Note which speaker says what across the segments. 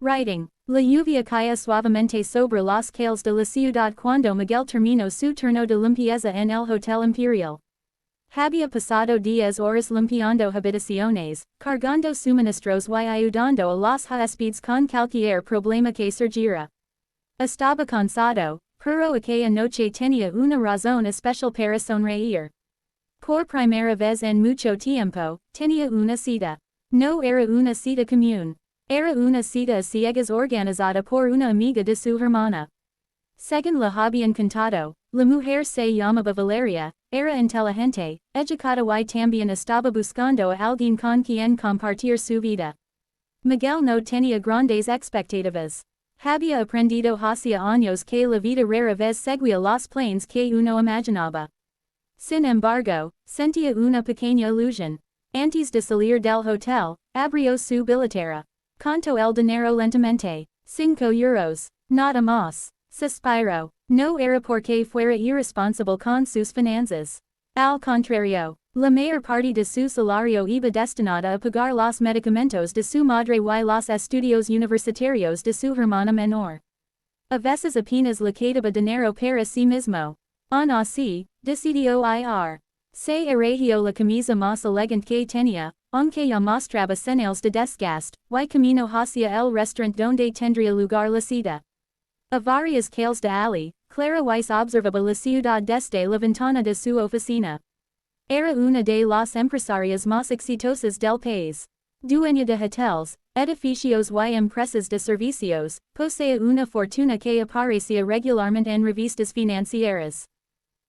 Speaker 1: Writing. La lluvia caía suavemente sobre las calles de la ciudad cuando Miguel terminó su turno de limpieza en el Hotel Imperial. Había pasado 10 horas limpiando habitaciones, cargando suministros y ayudando a los huéspedes con cualquier problema que surgiera. Estaba cansado, pero aquella noche tenía una razón especial para sonreír. Por primera vez en mucho tiempo, tenía una cita. No era una cita común. Era una cita a ciegas organizada por una amiga de su hermana. Según la habían contado, la mujer se llamaba Valeria, era inteligente, educada y también estaba buscando a alguien con quien compartir su vida. Miguel no tenía grandes expectativas. Había aprendido hacia años que la vida rara vez seguía los planes que uno imaginaba. Sin embargo, sentía una pequeña ilusión. Antes de salir del hotel, abrió su billetera. Contó el dinero lentamente. 5 euros. Nada más. Suspiró. No era porque fuera irresponsable con sus finanzas. Al contrario, la mayor parte de su salario iba destinada a pagar los medicamentos de su madre y los estudios universitarios de su hermana menor. A veces apenas le quedaba dinero para sí mismo. Aun así, decidió ir. Se erigió la camisa más elegante que tenía, aunque ya mostraba señales de desgaste, y camino hacia el restaurante donde tendría lugar la cita. A varias calles de allí, Clara Weiss observaba la ciudad desde la ventana de su oficina. Era una de las empresarias más exitosas del país. Dueña de hoteles, edificios y empresas de servicios, posee una fortuna que aparecía regularmente en revistas financieras.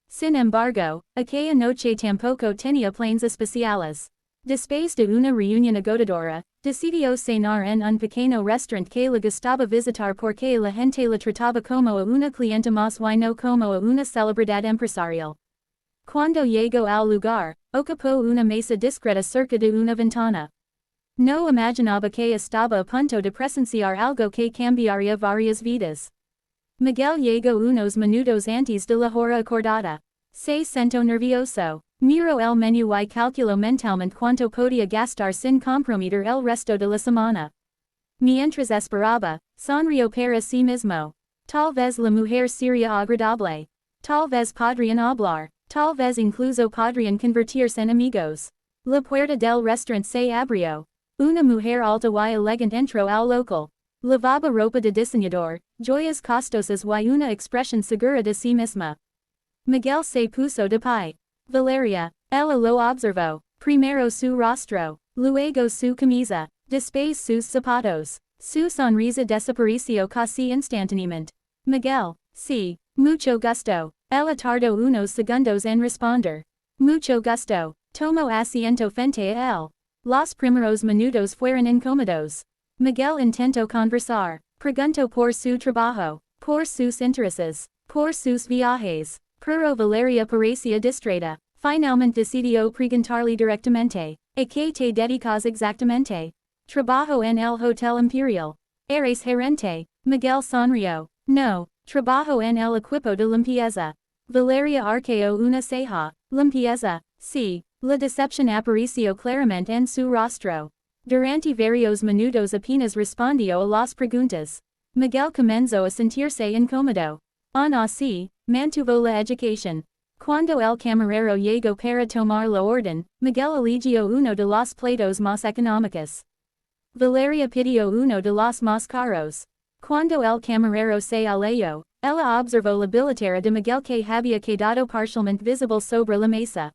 Speaker 1: Sin embargo, aquella noche tampoco tenía planes especiales. Después de una reunión agotadora, decidió cenar en un pequeño restaurante que le gustaba visitar porque la gente la trataba como a una clienta más y no como a una celebridad empresarial. Cuando llegó al lugar, ocupó una mesa discreta cerca de una ventana. No imaginaba que estaba a punto de presenciar algo que cambiaría varias vidas. Miguel llegó unos minutos antes de la hora acordada. Se sentó nervioso. Miró el menú y calculó mentalmente cuánto podía gastar sin comprometer el resto de la semana. Mientras esperaba, sonrió para sí mismo. Tal vez la mujer sería agradable. Tal vez podrían hablar. Tal vez incluso podrían convertirse en amigos. La puerta del restaurante se abrió. Una mujer alta y elegante entró al local. Lavaba ropa de diseñador, joyas costosas y una expresión segura de sí misma. Miguel se puso de pie. Valeria, ella lo observó. Primero su rostro, luego su camisa, después sus zapatos. Su sonrisa desapareció casi instantáneamente. Miguel, sí, mucho gusto. Ella tardó unos segundos en responder. Mucho gusto. Tomó asiento frente a él. Los primeros minutos fueron incómodos. Miguel intentó conversar. Preguntó por su trabajo, por sus intereses, por sus viajes. Pero Valeria parecía distraída. Finalmente decidió preguntarle directamente. ¿A qué te dedicas exactamente? Trabajo en el Hotel Imperial. ¿Eres gerente? Miguel sonrió. No, trabajo en el equipo de limpieza. Valeria arqueó una ceja. Limpieza, sí. La decepción apareció claramente en su rostro. Durante varios minutos apenas respondió a las preguntas. Miguel comenzó a sentirse incómodo. Aun así, mantuvo la educación. Cuando el camarero llegó para tomar la orden, Miguel eligió uno de los platos más económicos. Valeria pidió uno de los más caros. Cuando el camarero se alejó, ella observó la billetera de Miguel que había quedado parcialmente visible sobre la mesa.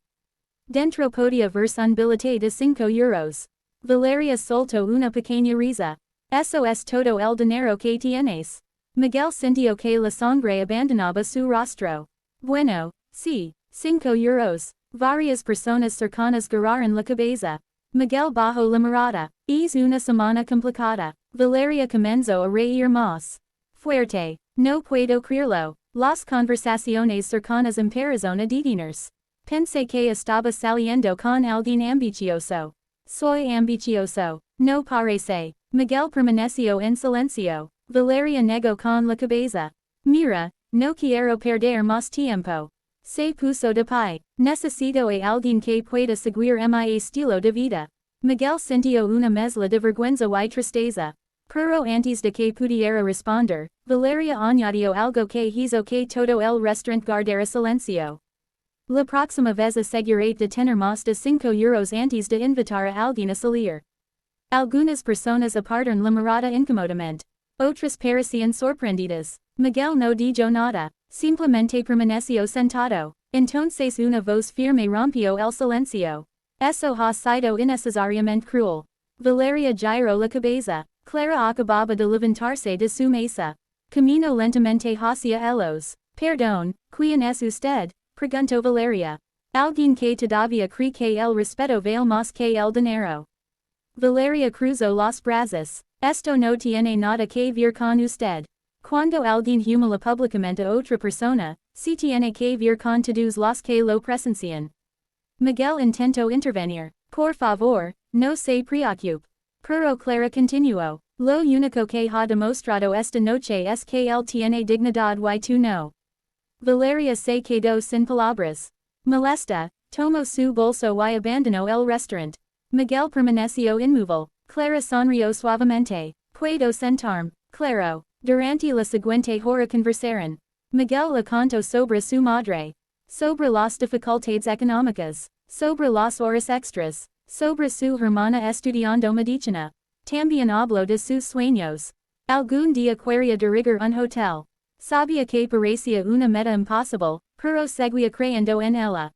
Speaker 1: Dentro podía verse un billete de 5 euros. Valeria soltó una pequeña risa. Eso es todo el dinero que tienes. Miguel sintió que la sangre abandonaba su rostro. Bueno, sí, 5 euros. Varias personas cercanas giraron la cabeza. Miguel bajó la mirada. Es una semana complicada. Valeria comenzó a reír más fuerte. No puedo creerlo. Las conversaciones cercanas empezaron a detenerse. Pensé que estaba saliendo con alguien ambicioso. Soy ambicioso. No parece. Miguel permaneció en silencio. Valeria negó con la cabeza. Mira, no quiero perder más tiempo. Se puso de pie. Necesito a alguien que pueda seguir mi estilo de vida. Miguel sintió una mezcla de vergüenza y tristeza. Pero antes de que pudiera responder, Valeria añadió algo que hizo que todo el restaurante guardara silencio. La próxima vez asegurate de tener más de 5 euros antes de invitar a alguien a salir. Algunas personas apartaron la mirada incómodamente. Otras parecían sorprendidas. Miguel no dijo nada, simplemente permaneció sentado. Entonces una voz firme rompió el silencio. Eso ha sido innecesariamente cruel. Valeria giró la cabeza. Clara acababa de levantarse de su mesa. Caminó lentamente hacia ellos. Perdón, ¿quién es usted? Preguntó Valeria. Alguien que todavía cree que el respeto vale más que el dinero. Valeria cruzó los brazos. Esto no tiene nada que ver con usted. Cuando alguien humilla públicamente a otra persona, si tiene que ver con todos los que lo presencian. Miguel intentó intervenir. Por favor, no se preocupe. Pero Clara continuó. Lo único que ha demostrado esta noche es que él tiene dignidad y tú no. Valeria se quedó sin palabras. Molesta, tomó su bolso y abandonó el restaurante. Miguel permaneció inmóvil. Clara sonrió suavemente. Puedo sentarme, claro. Durante la siguiente hora conversaron. Miguel le contó sobre su madre. Sobre las dificultades económicas. Sobre las horas extras. Sobre su hermana estudiando medicina. También habló de sus sueños. Algún día quería dirigir un hotel. Sabía que parecía una meta imposible, pero seguía creyendo en ella.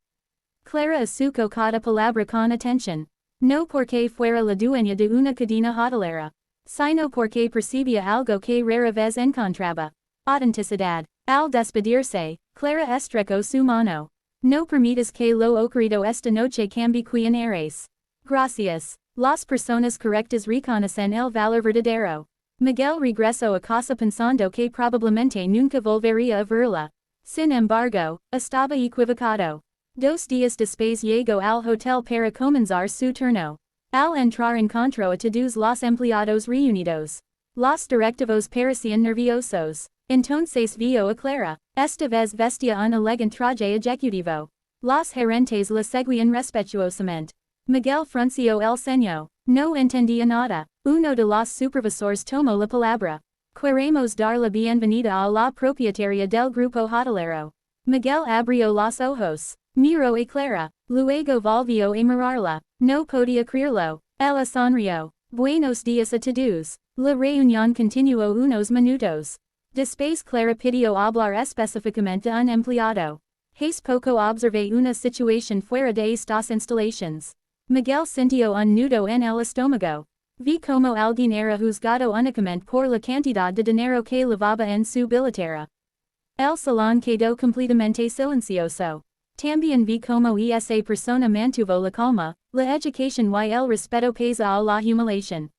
Speaker 1: Clara escuchó cada palabra con atención. No porque fuera la dueña de una cadena hotelera, sino porque percibía algo que rara vez encontraba. Autenticidad. Al despedirse, Clara estrechó su mano. No permitas que lo ocurrido esta noche cambie quien eres. Gracias. Las personas correctas reconocen el valor verdadero. Miguel regresó a casa pensando que probablemente nunca volvería a verla. Sin embargo, estaba equivocado. 2 días después llegó al hotel para comenzar su turno. Al entrar encontró a todos los empleados reunidos. Los directivos parecían nerviosos. Entonces vio a Clara. Esta vez vestía un elegante traje ejecutivo. Los gerentes la seguían respetuosamente. Miguel frunció el ceño. No entendía nada. Uno de los supervisores tomó la palabra. Queremos dar la bienvenida a la propietaria del grupo hotelero. Miguel abrió los ojos. Miró a Clara. Luego volvió a mirarla. No podía creerlo. Ella sonrió. Buenos días a todos. La reunión continuó unos minutos. Después Clara pidió hablar específicamente a un empleado. Hace poco observé una situación fuera de estas instalaciones. Miguel sintió un nudo en el estómago. Vi como alguien era juzgado únicamente por la cantidad de dinero que llevaba en su billetera. El salón quedó completamente silencioso. También vi como esa persona mantuvo la calma, la educación y el respeto pese a la humillación.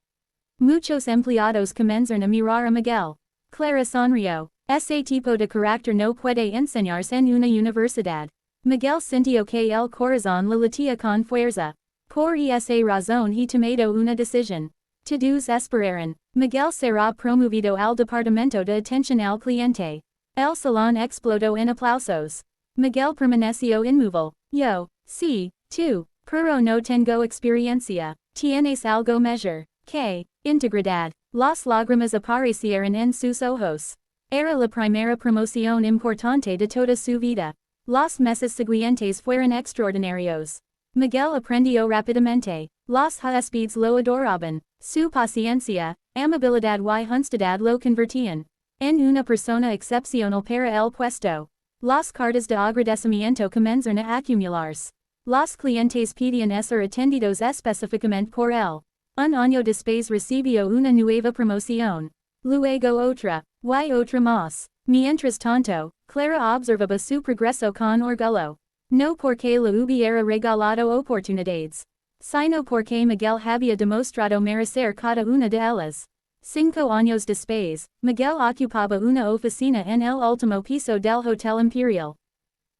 Speaker 1: Muchos empleados comenzaron a mirar a Miguel. Clara sonrió. Ese tipo de carácter no puede enseñarse en una universidad. Miguel sintió que el corazón le latía con fuerza. Por esa razón he tomado una decisión. Todos esperaron. Miguel será promovido al departamento de atención al cliente. El salón explotó en aplausos. Miguel permaneció inmóvil. Yo, sí, tú, pero no tengo experiencia. Tienes algo mejor. Que, integridad. Las lágrimas aparecieron en sus ojos. Era la primera promoción importante de toda su vida. Los meses siguientes fueron extraordinarios. Miguel aprendió rápidamente. Los huéspedes lo adoraban. Su paciencia, amabilidad y honestidad lo convertían en una persona excepcional para el puesto. Las cartas de agradecimiento comenzaron a acumularse. Los clientes pedían ser atendidos específicamente por él. Un año después recibió una nueva promoción. Luego otra, y otra más. Mientras tanto, Clara observaba su progreso con orgullo. No porque le hubiera regalado oportunidades, sino porque Miguel había demostrado merecer cada una de ellas. 5 años después, Miguel ocupaba una oficina en el último piso del Hotel Imperial.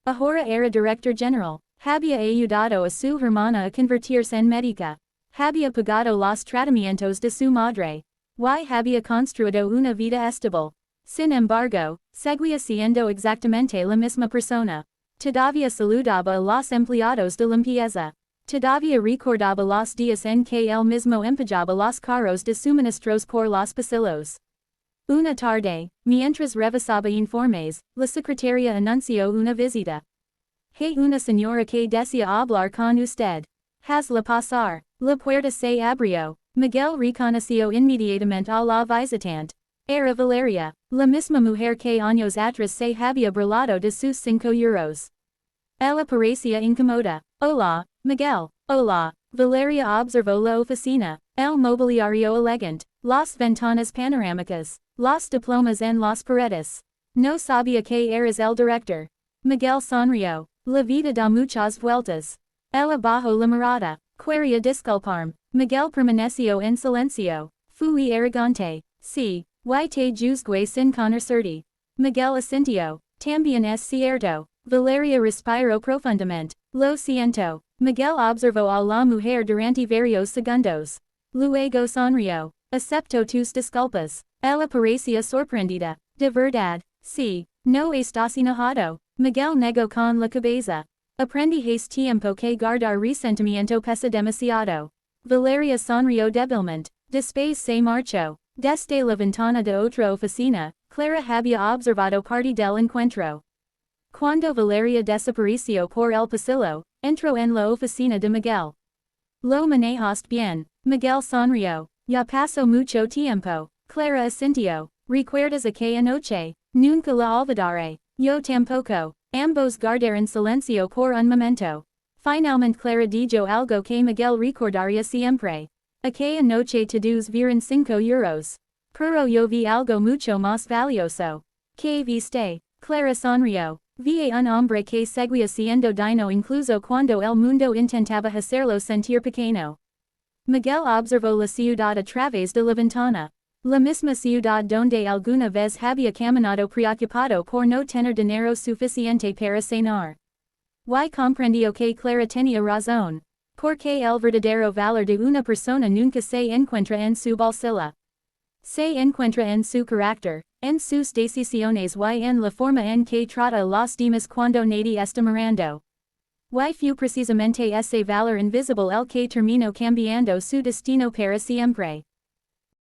Speaker 1: Ahora era director general. Había ayudado a su hermana a convertirse en médica. Había pagado los tratamientos de su madre. Y había construido una vida estable. Sin embargo, seguía siendo exactamente la misma persona. Todavía saludaba a los empleados de limpieza. Todavía recordaba los días en que él mismo empujaba los carros de suministros por los pasillos. Una tarde, mientras revisaba informes, la secretaria anunció una visita. Hay una señora que desea hablar con usted. Hazla pasar. La puerta se abrió. Miguel reconoció inmediatamente a la visitante. Era Valeria, la misma mujer que años atrás se había burlado de sus 5 euros. Ella parecía incómoda. Hola, Miguel. Hola. Valeria observó la oficina, el mobiliario elegante, las ventanas panorámicas, los diplomas en las paredes. No sabía que eras el director. Miguel sonrió. La vida da muchas vueltas. Ella bajó la mirada. Quería disculparme. Miguel permaneció en silencio. Fui arrogante. Sí, y te juzgué sin conocerte. Miguel asintió. También es cierto. Valeria respiró profundamente. Lo siento. Miguel observó a la mujer durante varios segundos. Luego sonrió. Acepto tus disculpas. Ella parecía sorprendida. De verdad. Sí. No estás enojado. Miguel negó con la cabeza. Aprendí hace tiempo que guardar resentimiento pesa demasiado. Valeria sonrió débilmente. Después se marchó. Desde la ventana de otra oficina, Clara había observado parte del encuentro. Cuando Valeria desapareció por el pasillo, entró en la oficina de Miguel. Lo manejaste bien. Miguel sonrió. Ya pasó mucho tiempo. Clara asintió. ¿Recuerdas aquella noche? Nunca la olvidaré. Yo tampoco. Ambos guardaron silencio por un momento. Finalmente Clara dijo algo que Miguel recordaría siempre. Aquella noche todos vieron 5 euros. Pero yo vi algo mucho más valioso. ¿Qué viste? Clara sonrió. Vi a un hombre que seguía siendo digno incluso cuando el mundo intentaba hacerlo sentir pequeño. Miguel observó la ciudad a través de la ventana. La misma ciudad donde alguna vez había caminado preocupado por no tener dinero suficiente para cenar. Y comprendió que Clara tenía razón. Porque el verdadero valor de una persona nunca se encuentra en su bolsillo. Se encuentra en su carácter, en sus decisiones y en la forma en que trata a los demás cuando nadie está mirando. Y fue precisamente ese valor invisible el que terminó cambiando su destino para siempre.